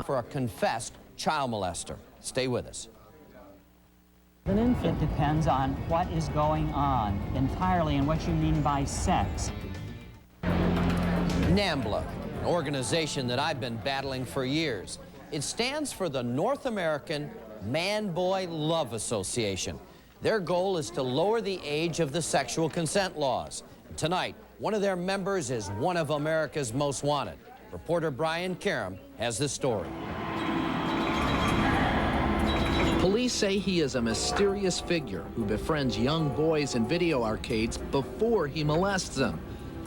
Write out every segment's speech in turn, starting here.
for a confessed child molester. Stay with us. It depends on what is going on entirely and what you mean by sex. NAMBLA, an organization that I've been battling for years. It stands for the North American Man-Boy Love Association. Their goal is to lower the age of the sexual consent laws. Tonight, one of their members is one of America's most wanted. Reporter Brian Karam has this story. Police say he is a mysterious figure who befriends young boys in video arcades before he molests them.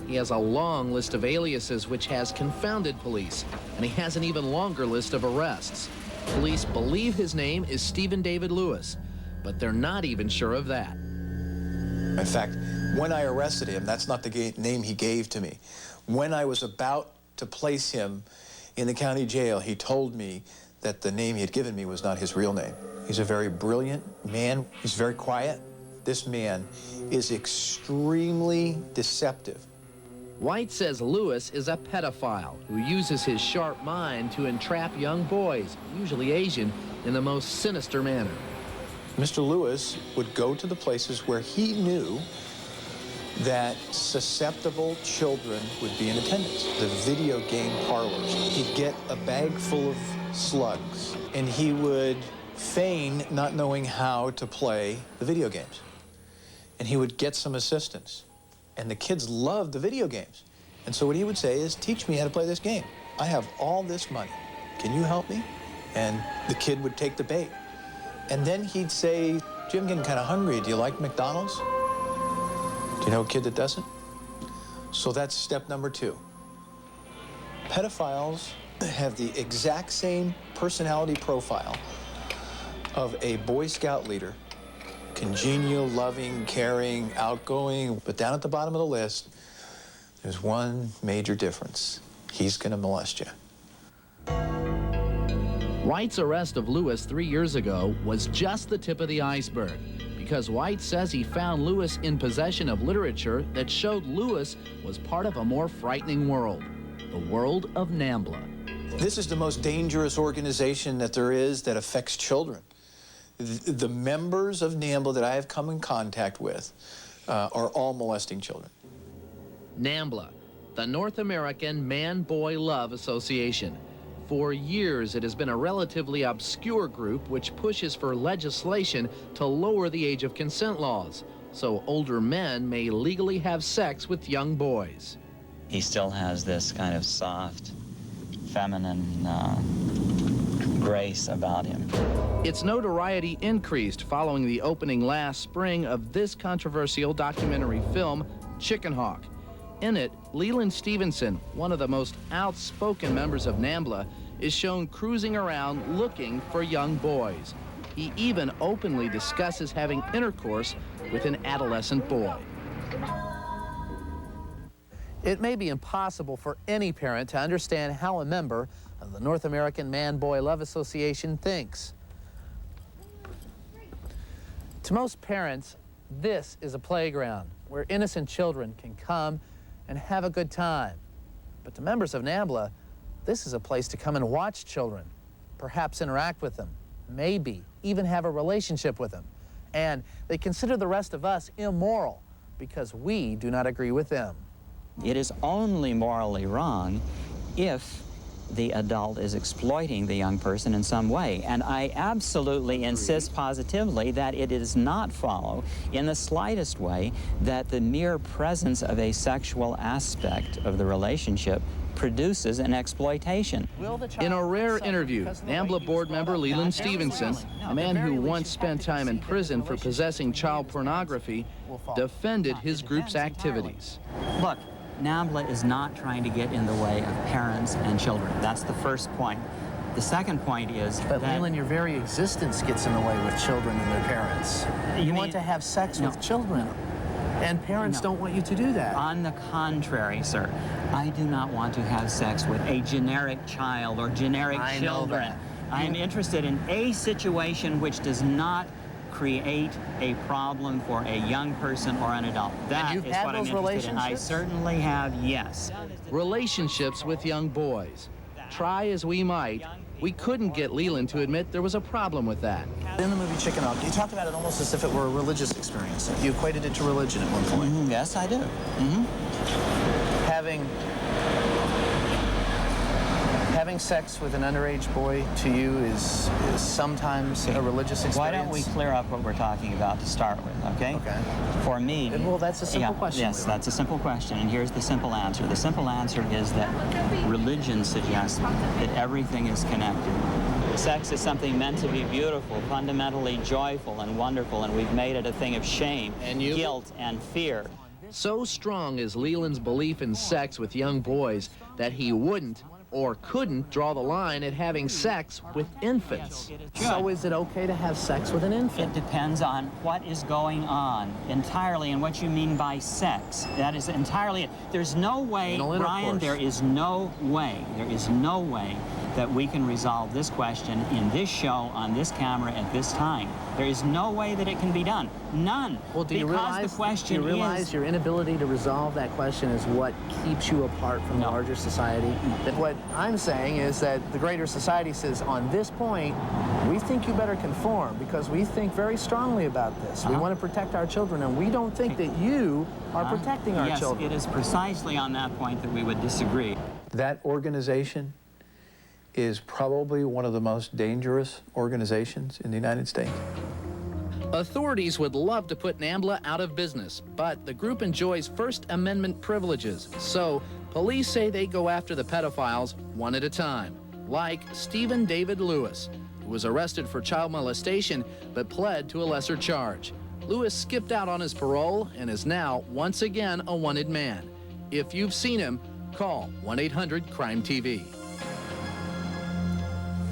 He has a long list of aliases which has confounded police, and he has an even longer list of arrests. Police believe his name is Stephen David Lewis, but they're not even sure of that. In fact, when I arrested him, that's not the name he gave to me. When I was about to place him in the county jail, he told me that the name he had given me was not his real name. He's a very brilliant man. He's very quiet. This man is extremely deceptive. White says Lewis is a pedophile who uses his sharp mind to entrap young boys, usually Asian, in the most sinister manner. Mr. Lewis would go to the places where he knew that susceptible children would be in attendance. The video game parlors. He'd get a bag full of slugs, and he would feign not knowing how to play the video games. And he would get some assistance. And the kids loved the video games. And so what he would say is, teach me how to play this game. I have all this money. Can you help me? And the kid would take the bait. And then he'd say, gee, I'm getting kind of hungry. Do you like McDonald's? Do you know a kid that doesn't? So that's step number 2. Pedophiles have the exact same personality profile of a Boy Scout leader. Congenial, loving, caring, outgoing. But down at the bottom of the list, there's one major difference. He's going to molest you. White's arrest of Lewis 3 years ago was just the tip of the iceberg, because White says he found Lewis in possession of literature that showed Lewis was part of a more frightening world, the world of NAMBLA. This is the most dangerous organization that there is that affects children. The members of NAMBLA that I have come in contact with are all molesting children. NAMBLA, the North American Man-Boy Love Association. For years, it has been a relatively obscure group which pushes for legislation to lower the age of consent laws, so older men may legally have sex with young boys. He still has this kind of soft, feminine grace about him. Its notoriety increased following the opening last spring of this controversial documentary film, Chicken Hawk. In it, Leland Stevenson, one of the most outspoken members of NAMBLA, is shown cruising around looking for young boys. He even openly discusses having intercourse with an adolescent boy. It may be impossible for any parent to understand how a member of the North American Man-Boy Love Association thinks. To most parents, this is a playground where innocent children can come and have a good time. But to members of NAMBLA, this is a place to come and watch children, perhaps interact with them, maybe even have a relationship with them. And they consider the rest of us immoral because we do not agree with them. It is only morally wrong if the adult is exploiting the young person in some way. And I absolutely insist positively that it does not follow in the slightest way that the mere presence of a sexual aspect of the relationship produces an exploitation. In a rare interview, NAMBLA board member Leland Stevenson, a man who once spent time in prison for possessing child pornography, defended his group's activities. Look, NAMBLA is not trying to get in the way of parents and children. That's the first point. The second point is But Leland, your very existence gets in the way with children and their parents. You want to have sex with children, and parents don't want you to do that. On the contrary, sir, I do not want to have sex with a generic child or generic children. I am interested in a situation which does not create a problem for a young person or an adult. That is what I'm interested in. I certainly have, yes. Relationships with young boys. Try as we might, We couldn't get Leland to admit there was a problem with that. In the movie Chicken Hawk, you talked about it almost as if it were a religious experience. You equated it to religion at one point. Yes, I do. Having sex with an underage boy to you is sometimes a religious experience? Why don't we clear up what we're talking about to start with, okay? Okay. For me... Well, that's a simple question. Yes, that's a simple question, and here's the simple answer. The simple answer is that religion suggests that everything is connected. Sex is something meant to be beautiful, fundamentally joyful and wonderful, and we've made it a thing of shame, guilt, and fear. So strong is Leland's belief in sex with young boys that he wouldn't or couldn't draw the line at having sex with infants. So is it okay to have sex with an infant? It depends on what is going on entirely and what you mean by sex. That is entirely it. There's no way, Brian, there is no way that we can resolve this question in this show, on this camera, at this time. There is no way that it can be done. None. Well, do you realize your inability to resolve that question is what keeps you apart from the larger society? That what I'm saying is that the greater society says, on this point, we think you better conform because we think very strongly about this. We want to protect our children, and we don't think that you are protecting our children. Yes, it is precisely on that point that we would disagree. That organization is probably one of the most dangerous organizations in the United States. Authorities would love to put NAMBLA out of business, but the group enjoys First Amendment privileges, so police say they go after the pedophiles one at a time, like Stephen David Lewis, who was arrested for child molestation but pled to a lesser charge. Lewis skipped out on his parole and is now, once again, a wanted man. If you've seen him, call 1-800-CRIME-TV.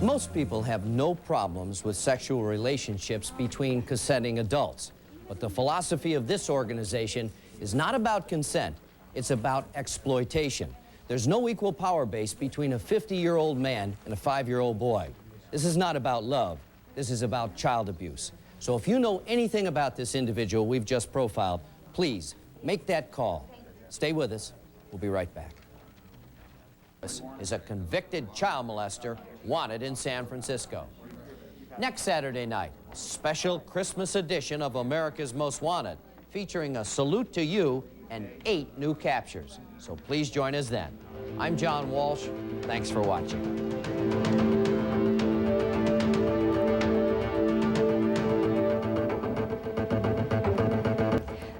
Most people have no problems with sexual relationships between consenting adults. But the philosophy of this organization is not about consent, it's about exploitation. There's no equal power base between a 50-year-old man and a 5-year-old boy. This is not about love, this is about child abuse. So if you know anything about this individual we've just profiled, please make that call. Stay with us, we'll be right back. Is a convicted child molester wanted in San Francisco. Next Saturday night, special Christmas edition of America's Most Wanted, featuring a salute to you and 8 new captures. So please join us then. I'm John Walsh. Thanks for watching.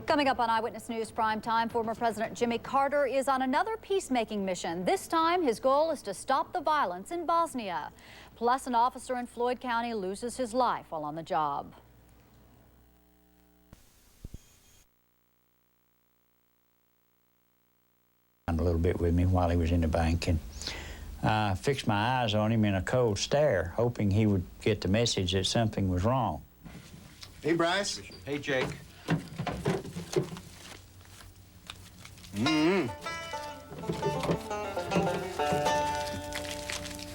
Coming up on Eyewitness News Prime Time, former President Jimmy Carter is on another peacemaking mission. This time, his goal is to stop the violence in Bosnia. Plus, an officer in Floyd County loses his life while on the job. A little bit with me while he was in the bank, and I fixed my eyes on him in a cold stare, hoping he would get the message that something was wrong. Hey, Bryce. Hey, Jake.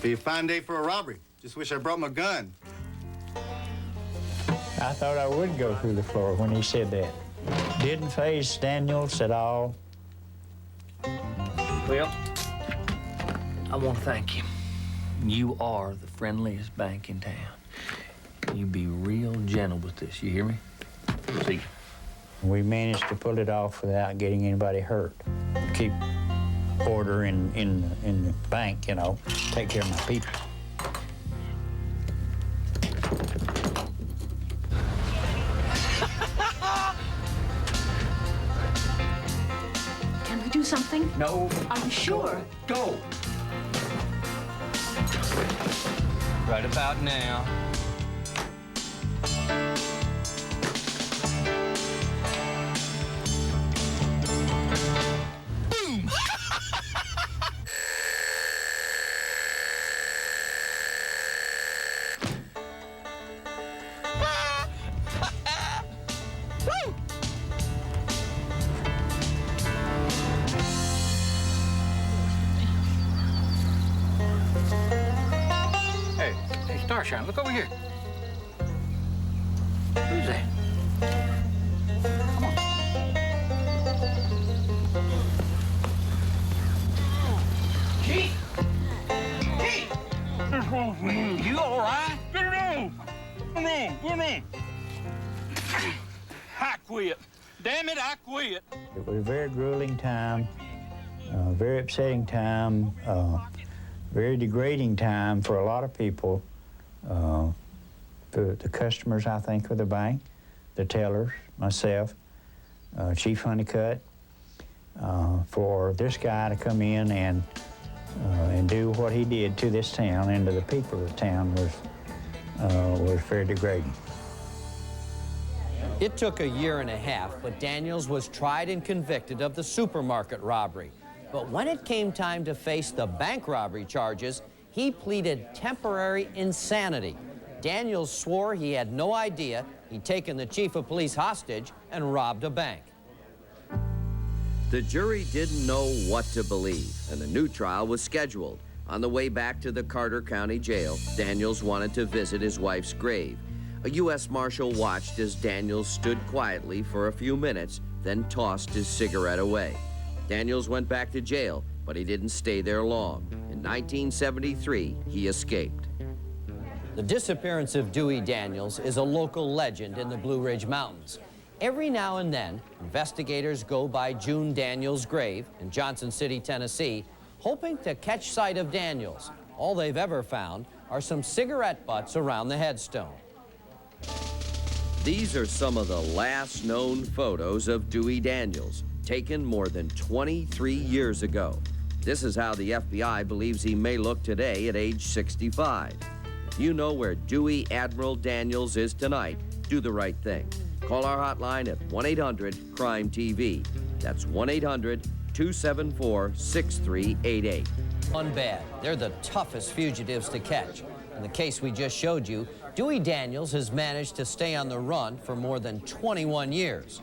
Be a fine day for a robbery. Just wish I brought my gun. I thought I would go through the floor when he said that. Didn't faze Daniels at all. Well, I want to thank you. You are the friendliest bank in town. You be real gentle with this, you hear me? See you. We managed to pull it off without getting anybody hurt. Keep order in the bank, you know, take care of my people. Can we do something? No. Are you sure? Go. Right about now. Hey, Starshine, look over here. Who's that? Come on. Chief! Chief! What's wrong with me? quit. Damn it, I quit. It was a very grueling time, very upsetting time, very degrading time for a lot of people. The customers, I think, of the bank, the tellers, myself, Chief Honeycutt, for this guy to come in and do what he did to this town and to the people of the town was very degrading. It took a year and a half, but Daniels was tried and convicted of the supermarket robbery. But when it came time to face the bank robbery charges, he pleaded temporary insanity. Daniels swore he had no idea he'd taken the chief of police hostage and robbed a bank. The jury didn't know what to believe, and a new trial was scheduled. On the way back to the Carter County Jail, Daniels wanted to visit his wife's grave. A U.S. Marshal watched as Daniels stood quietly for a few minutes, then tossed his cigarette away. Daniels went back to jail, but he didn't stay there long. In 1973, he escaped. The disappearance of Dewey Daniels is a local legend in the Blue Ridge Mountains. Every now and then, investigators go by June Daniels' grave in Johnson City, Tennessee, hoping to catch sight of Daniels. All they've ever found are some cigarette butts around the headstone. These are some of the last known photos of Dewey Daniels, taken more than 23 years ago. This is how the FBI believes he may look today at age 65. If you know where Dewey Admiral Daniels is tonight, do the right thing. Call our hotline at 1-800-CRIME-TV. That's 1-800-274-6388. Unbad. They're the toughest fugitives to catch. In the case we just showed you, Dewey Daniels has managed to stay on the run for more than 21 years.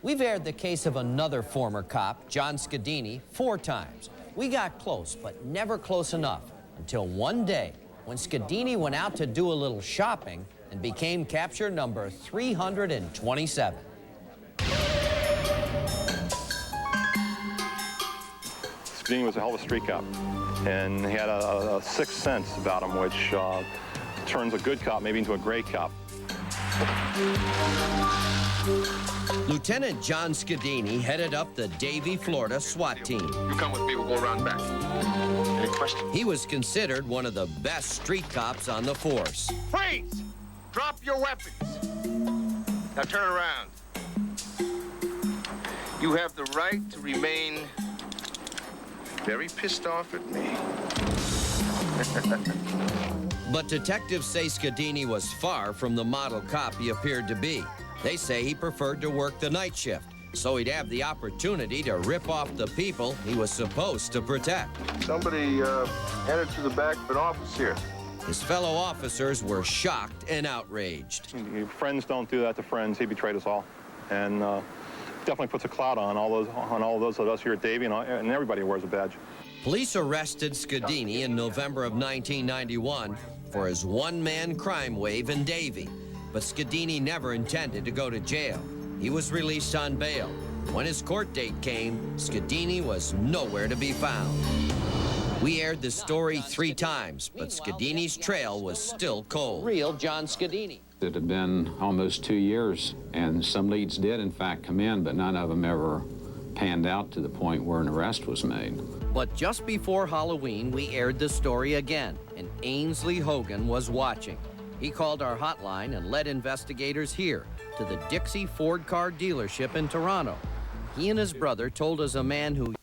We've aired the case of another former cop, John Scadini, 4 times. We got close, but never close enough, until one day when Scadini went out to do a little shopping and became capture number 327. Scadini was a hell of a street cop, and he had a sixth sense about him, which turns a good cop maybe into a great cop. Lieutenant John Scadini headed up the Davie, Florida SWAT team. You come with me, we'll go around back. Any questions? He was considered one of the best street cops on the force. Freeze! Drop your weapons. Now turn around. You have the right to remain very pissed off at me. But detectives say Scadini was far from the model cop he appeared to be. They say he preferred to work the night shift, so he'd have the opportunity to rip off the people he was supposed to protect. Somebody entered through the back of an office here. His fellow officers were shocked and outraged. Friends don't do that to friends. He betrayed us all, and definitely puts a cloud on all those of us here at Davie, and everybody wears a badge. Police arrested Scadini in November of 1991 for his one-man crime wave in Davie. But Scadini never intended to go to jail. He was released on bail. When his court date came, Scadini was nowhere to be found. We aired this story 3 times, but Scadini's trail was still cold. Real John Scadini. It had been almost 2 years, and some leads did, in fact, come in, but none of them ever panned out to the point where an arrest was made. But just before Halloween, we aired the story again, and Ainsley Hogan was watching. He called our hotline and led investigators here to the Dixie Ford car dealership in Toronto. He and his brother told us a man who